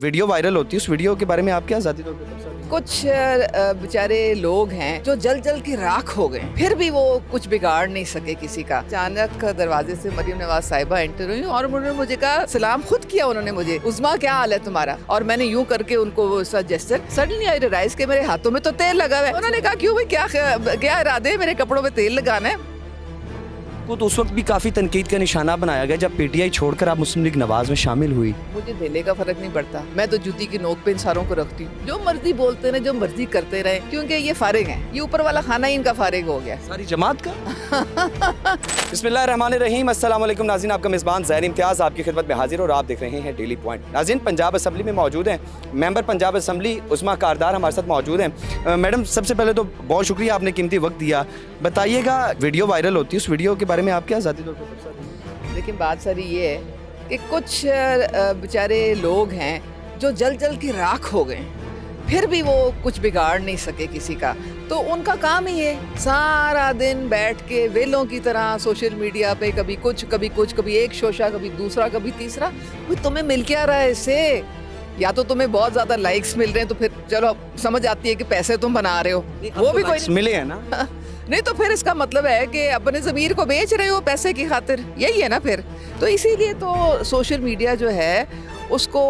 Video viral होती है, उस वीडियो के बारे में आप क्या ज़ाती तौर पे तबसरा देंगे? कुछ बेचारे लोग हैं जो जल जल के राख हो गए, फिर भी वो कुछ बिगाड़ नहीं सके किसी का। अचानक दरवाजे से मरियम नवाज साहिबा एंटर हुई और उन्होंने मुझे कहा, सलाम खुद किया उन्होंने मुझे, उस्मा क्या हाल है तुम्हारा? और मैंने यूं करके उनको जेस्चर, सडनली आई रियलाइज के मेरे हाथों में तो तेल लगा हुआ है। उन्होंने कहा क्यों भाई, क्या इरादे है मेरे कपड़ों में तेल लगाना है? को तो उस वक्त भी काफ़ी तनकीद का निशाना बनाया गया जब पीटीआई छोड़कर आप मुस्लिम लीग नवाज में शामिल हुई। मुझे धेले का फर्क नहीं पड़ता, मैं तो जूती की नोक पे इन सारों को रखती हूँ। जो मर्जी बोलते रहे, जो मर्जी करते रहे, क्योंकि ये फारिग हैं। ये ऊपर वाला खाना ही इनका फारिग हो गया सारी जमात का। बिस्मिल्लाहिर्रहमानिर्रहीम, अस्सलाम वालेकुम नाज़रीन, आपका मेज़बान ज़हर इम्तियाज़ आपकी खिदमत में हाजिर और आप देख रहे हैं डेली पॉइंट। नाज़रीन, पंजाब असम्बली में मौजूद हैं मेंबर पंजाब असम्बली उस्मा कारदार हमारे साथ मौजूद हैं। मैडम, सबसे पहले तो बहुत शुक्रिया, आपने कीमती वक्त दिया। बताइएगा, वीडियो वायरल होती है, उस वीडियो के बारे में आप क्या ज़ाती तौर पे तबसरा देंगे? लेकिन बात सारी ये है कि कुछ बेचारे लोग हैं जो जल जल के राख हो गए, फिर भी वो कुछ बिगाड़ नहीं सके किसी का। तो उनका काम ही है सारा दिन बैठ के वेलों की तरह सोशल मीडिया पे कभी कुछ, कभी एक शोशा, कभी दूसरा, कभी तीसरा। तुम्हें मिल क्या रहा है इससे? या तो तुम्हें बहुत ज्यादा लाइक्स मिल रहे हैं तो फिर चलो समझ आती है कि पैसे तुम बना रहे हो, वो भी कोई मिले हैं ना। नहीं तो फिर इसका मतलब है कि अपने ज़मीर को बेच रहे हो पैसे की खातिर, यही है ना फिर। तो इसीलिए तो सोशल मीडिया जो है उसको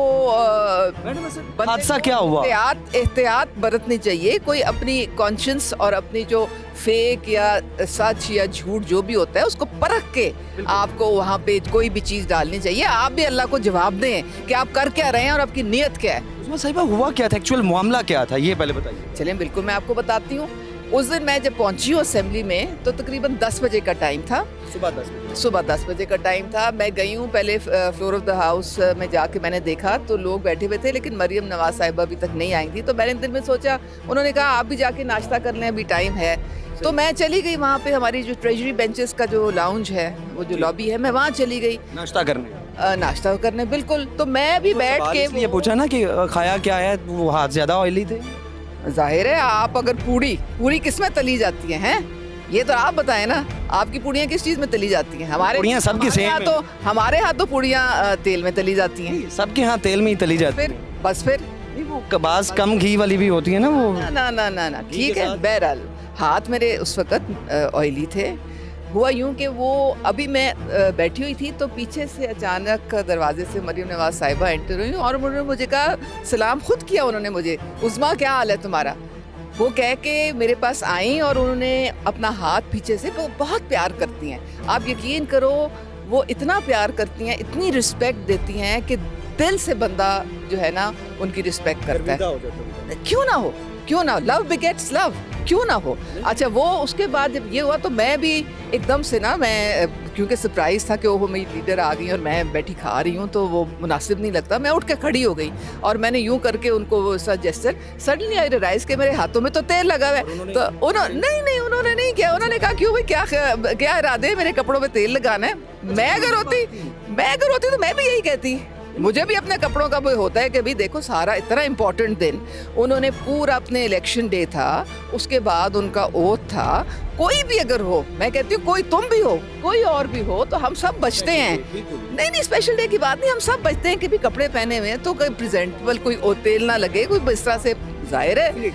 हादसा क्या हुआ? एहतियात बरतनी चाहिए। कोई अपनी कॉन्शियंस और अपनी जो फेक या सच या झूठ जो भी होता है उसको परख के आपको वहाँ पे कोई भी चीज़ डालनी चाहिए। आप भी अल्लाह को जवाब दें कि आप कर क्या रहे हैं और आपकी नीयत क्या है। उस्मा साहिबा, हुआ क्या था, एक्चुअल मामला क्या था, ये पहले बताइए। चलें, बिल्कुल मैं आपको बताती हूँ। उस दिन मैं जब पहुंची हूँ असेंबली में तो तकरीबन 10 बजे का टाइम था। सुबह 10 बजे का टाइम था। मैं गई हूँ पहले फ्लोर ऑफ द हाउस में जाके मैंने देखा तो लोग बैठे हुए थे, लेकिन मरियम नवाज साहिबा अभी तक नहीं आई थी। तो मैंने दिल में सोचा, उन्होंने कहा आप भी जाके नाश्ता कर लें, अभी टाइम है। तो मैं चली गई वहाँ पे, हमारी जो ट्रेजरी बेंचेस का जो लाउंज है, वो जो लॉबी है, मैं वहाँ चली गई नाश्ता करने। बिल्कुल। तो मैं भी बैठ के ये पूछा ना कि खाया क्या है, वो हाथ ज्यादा ऑयली थे। जाहिर है, आप अगर पूरी किस में तली जाती हैं? ये तो आप बताएं ना, आपकी पूड़ियाँ किस चीज़ में तली जाती हैं? पूड़ियाँ सबकी सेम है। तो हमारे यहाँ तो पूड़ियाँ तेल में तली जाती हैं। सबके यहाँ तेल में ही तली जाती है। फिर वो कबास कम घी वाली भी होती है ना वो। ना ठीक है। बहरहाल हाथ मेरे उस वक्त ऑयली थे। हुआ यूं कि वो अभी मैं बैठी हुई थी तो पीछे से अचानक दरवाजे से मरियम नवाज साहिबा एंटर हुई और उन्होंने मुझे कहा, सलाम खुद किया उन्होंने मुझे, उस्मा क्या हाल है तुम्हारा? वो कह के मेरे पास आई और उन्होंने अपना हाथ पीछे से, वो बहुत प्यार करती हैं, आप यकीन करो, वो इतना प्यार करती हैं, इतनी रिस्पेक्ट देती हैं कि दिल से बंदा जो है ना उनकी रिस्पेक्ट करता है। क्यों ना हो, लव बिगेट्स लव, क्यों ना हो। अच्छा, वो उसके बाद जब ये हुआ तो मैं भी एकदम से ना, मैं क्योंकि सरप्राइज था कि वो मेरी लीडर आ गई और मैं बैठी खा रही हूँ तो वो मुनासिब नहीं लगता। मैं उठ के खड़ी हो गई और मैंने यूं करके उनको जेस्चर, सडनली आई रियलाइज के मेरे हाथों में तो तेल लगा हुआ है। तो उन्होंने नहीं किया। उन्होंने कहा क्यों भाई, क्या इरादे है मेरे कपड़ों में तेल लगाना है? मैं अगर होती तो मैं भी यही कहती। मुझे भी अपने कपड़ों का वो होता है कि भाई देखो, सारा इतना इम्पोर्टेंट दिन उन्होंने पूरा, अपने इलेक्शन डे था, उसके बाद उनका ओथ था। कोई भी अगर हो, मैं कहती हूँ कोई तुम भी हो, कोई और भी हो, तो हम सब बचते हैं। नहीं, स्पेशल डे की बात नहीं, हम सब बचते हैं कि भी कपड़े पहने हुए हैं तो कोई प्रेजेंटेबल, कोई तेल ना लगे, कोई इस तरह से, जाहिर है।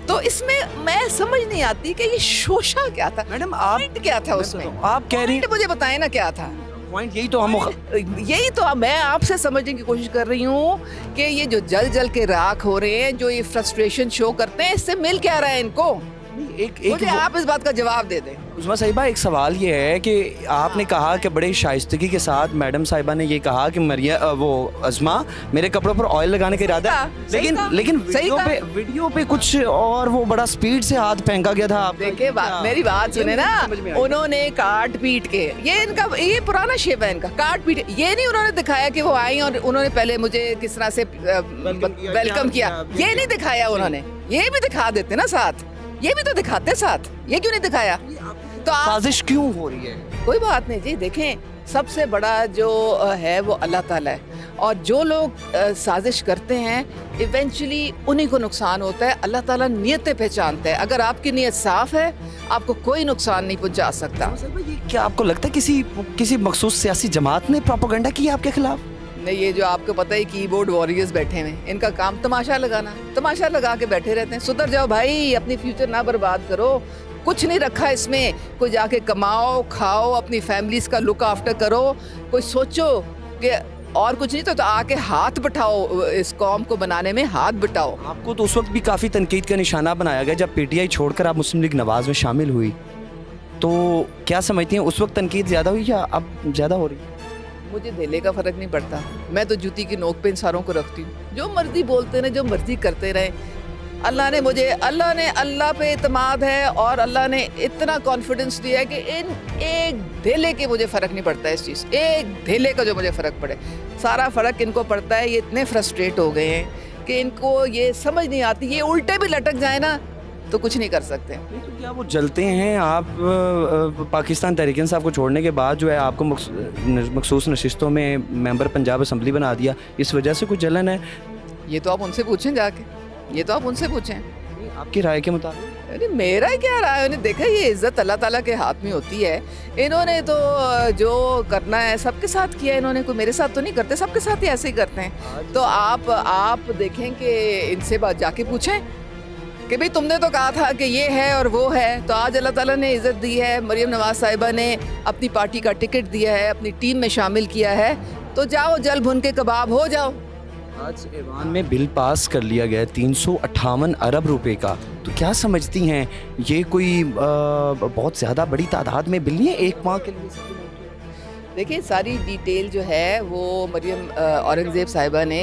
तो इसमें मैं समझ नहीं आती कि ये शोशा क्या था। मैडम, आप क्या था उसमें? आप कह रही हैं, मुझे बताएं ना क्या था पॉइंट। यही तो मैं आपसे समझने की कोशिश कर रही हूँ कि ये जो जल जल के राख हो रहे हैं, जो ये फ्रस्ट्रेशन शो करते हैं, इससे मिल क्या रहा है इनको? मुझे आप इस बात का जवाब दे दें। उस्मा साहिबा, एक सवाल ये है कि आपने कहा कि बड़े शाइस्तगी के साथ मैडम साहिबा ने ये कहा कि वो उस्मा मेरे कपड़ों पर ऑयल लगाने का इरादा है, लेकिन वीडियो पे कुछ और, वो बड़ा स्पीड से हाथ फेंका गया था। देखिए, मेरी बात सुने ना, उन्होंने काट पीट के, ये पुराना शेप है इनका, काट पीट, ये नहीं उन्होंने दिखाया कि वो आई और उन्होंने पहले मुझे किस तरह से वेलकम किया, ये नहीं दिखाया उन्होंने। ये भी दिखा देते ना साथ, ये भी तो दिखाते साथ, ये क्यों नहीं दिखाया? तो साजिश क्यों हो रही है? कोई बात नहीं जी, देखें, सबसे बड़ा जो है वो अल्लाह ताला है, और जो लोग साजिश करते हैं इवेंचुअली उन्हीं को नुकसान होता है। अल्लाह ताला नियतें पहचानता है। अगर आपकी नियत साफ है, आपको कोई नुकसान नहीं पहुंचा सकता। क्या आपको लगता है किसी मखसूस सियासी जमात ने प्रोपेगेंडा किया आपके खिलाफ? नहीं, ये जो आपको पता है कीबोर्ड वॉरियर्स बैठे हुए हैं, इनका काम तमाशा लगाना, तमाशा लगा के बैठे रहते हैं। सुधर जाओ भाई, अपनी फ्यूचर ना बर्बाद करो, कुछ नहीं रखा इसमें। कोई जाके कमाओ, खाओ, अपनी फैमिलीज का लुक आफ्टर करो, कोई सोचो कि और कुछ नहीं तो आके हाथ बटाओ, इस कौम को बनाने में हाथ बटाओ। आपको तो उस वक्त भी काफ़ी तनकीद का निशाना बनाया गया जब पीटीआई छोड़कर आप मुस्लिम लीग नवाज में शामिल हुई, तो क्या समझती हैं उस वक्त तनकीद ज़्यादा हुई या अब ज़्यादा हो रही है? मुझे धेले का फ़र्क नहीं पड़ता, मैं तो जूती की नोक पे इन सारों को रखती हूँ। जो मर्जी बोलते रहे, जो मर्जी करते रहे। अल्लाह ने अल्लाह पे इत्मीनान है और अल्लाह ने इतना कॉन्फिडेंस दिया है कि इन एक धेले के मुझे फ़र्क नहीं पड़ता। इस चीज़ एक धेले का जो मुझे फ़र्क पड़े, सारा फ़र्क इनको पड़ता है। ये इतने फ्रस्ट्रेट हो गए हैं कि इनको ये समझ नहीं आती, ये उल्टे भी लटक जाए ना तो कुछ नहीं कर सकते। तो क्या वो जलते हैं? आप पाकिस्तान तहरीक इंसाफ को छोड़ने के बाद जो है आपको मखसूस नशिस्तों में मेंबर पंजाब असम्बली बना दिया, इस वजह से कुछ जलन है? ये तो आप उनसे पूछें जाके, ये तो आप उनसे पूछें। आपकी राय के मुताबिक? अरे मेरा क्या राय है, देखा ये इज्जत अल्लाह ताला के हाथ में होती है। इन्होंने तो जो करना है सबके साथ किया, इन्होंने कोई मेरे साथ तो नहीं करते, सबके साथ ही ऐसे ही करते हैं। तो आप देखें कि इनसे बात जाके पूछें कि भाई तुमने तो कहा था कि ये है और वो है, तो आज अल्लाह ताला ने इज़्ज़त दी है, मरियम नवाज साहिबा ने अपनी पार्टी का टिकट दिया है, अपनी टीम में शामिल किया है, तो जाओ जल भुन के कबाब हो जाओ। आज ऐवान में बिल पास कर लिया गया 358 अरब रुपए का, तो क्या समझती हैं ये कोई बहुत ज़्यादा बड़ी तादाद में बिल नहीं है एक माह के लिए? देखिए सारी डिटेल जो है वो मरियम औरंगज़ेब साहिबा ने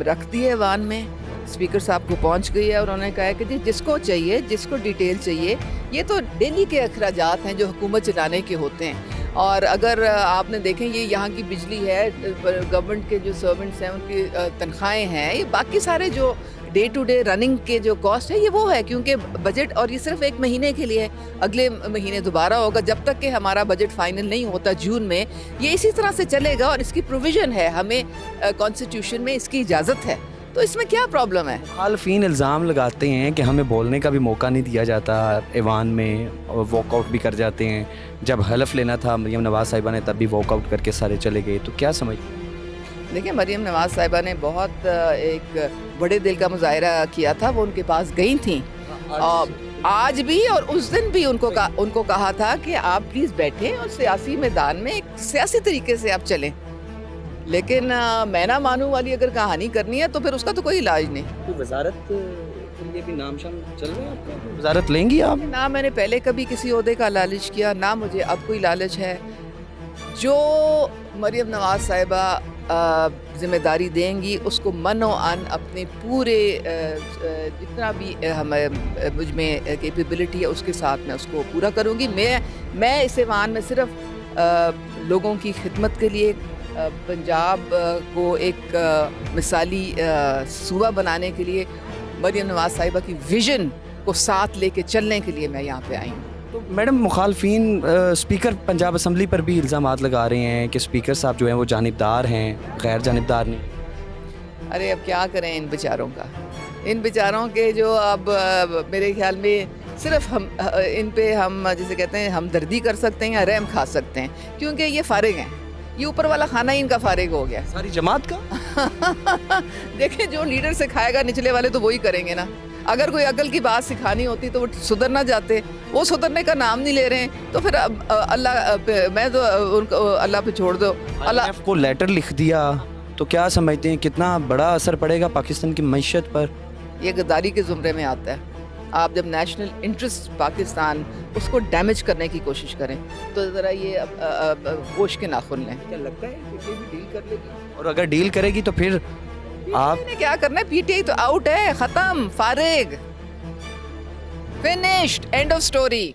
रख दी है ऐवान में, स्पीकर साहब को पहुंच गई है और उन्होंने कहा है कि जी जिसको चाहिए, जिसको डिटेल चाहिए, ये तो डेली के अखराजात हैं जो हुकूमत चलाने के होते हैं। और अगर आपने देखें ये यहाँ की बिजली है, गवर्नमेंट के जो सर्वेंट्स हैं उनकी तनख्वाहें हैं, ये बाकी सारे जो डे टू डे रनिंग के जो कॉस्ट है ये वो है, क्योंकि बजट और ये सिर्फ एक महीने के लिए है, अगले महीने दोबारा होगा। जब तक कि हमारा बजट फाइनल नहीं होता जून में, ये इसी तरह से चलेगा और इसकी प्रोविज़न है, हमें कॉन्स्टिट्यूशन में इसकी इजाज़त है, तो इसमें क्या प्रॉब्लम है? मुखालफीन इल्ज़ाम लगाते हैं कि हमें बोलने का भी मौका नहीं दिया जाता ऐवान में, और वॉकआउट भी कर जाते हैं। जब हलफ लेना था मरियम नवाज साहिबा ने तब भी वॉकआउट करके सारे चले गए, तो क्या समझ? देखिए मरियम नवाज साहिबा ने बहुत एक बड़े दिल का मुजाहरा किया था, वो उनके पास गई थी और आज भी और उस दिन भी उनको कहा था कि आप प्लीज़ बैठें और सियासी मैदान में एक सियासी तरीके से आप चलें। लेकिन मैं ना मानूं वाली अगर कहानी करनी है तो फिर उसका तो कोई इलाज नहीं। तो वजारत के लिए भी नाम शाम चल रहे हैं आपका? वजारत लेंगी आप? ना मैंने पहले कभी किसी ओहदे का लालच किया, ना मुझे अब कोई लालच है। जो मरियम नवाज साहिबा जिम्मेदारी देंगी उसको मनो अन अपने पूरे जितना भी मुझ में कैपेबिलिटी है उसके साथ मैं उसको पूरा करूँगी। मैं इस ऐवान में सिर्फ लोगों की खिदमत के लिए, पंजाब को एक मिसाली सूबा बनाने के लिए, मरियम नवाज साहिबा की विज़न को साथ लेके चलने के लिए मैं यहाँ पे आई हूँ। तो मैडम मुखालफीन स्पीकर पंजाब असम्बली पर भी इल्ज़ामात लगा रहे हैं कि स्पीकर साहब जो हैं वो जानिबदार हैं, गैर जानिबदार नहीं। अरे अब क्या करें इन बेचारों का, इन बेचारों के जो अब मेरे ख्याल में सिर्फ हम इन पे हम जैसे कहते हैं हमदर्दी कर सकते हैं या रहम खा सकते हैं, क्योंकि ये फारिग हैं, ये ऊपर वाला खाना ही इनका फारिग हो गया सारी जमात का। देखें जो लीडर सिखाएगा निचले वाले तो वही करेंगे ना। अगर कोई अकल की बात सिखानी होती तो वो सुधर ना जाते, वो सुधरने का नाम नहीं ले रहे हैं, तो फिर अल्लाह मैं तो उनको अल्लाह पे छोड़ दो। अल्लाह को लेटर लिख दिया तो क्या समझते हैं कितना बड़ा असर पड़ेगा पाकिस्तान की मईशत पर? ये गद्दारी के ज़ुमरे में आता है। आप जब नेशनल इंटरेस्ट पाकिस्तान उसको डैमेज करने की कोशिश करें तो ज़रा ये होश के नाखून लें। क्या लगता है पीटीआई भी डील कर लेगी? और अगर डील करेगी तो फिर आपने क्या करना है? पीटीआई तो आउट है, ख़त्म, फारिग, फिनिश्ड, एंड ऑफ स्टोरी।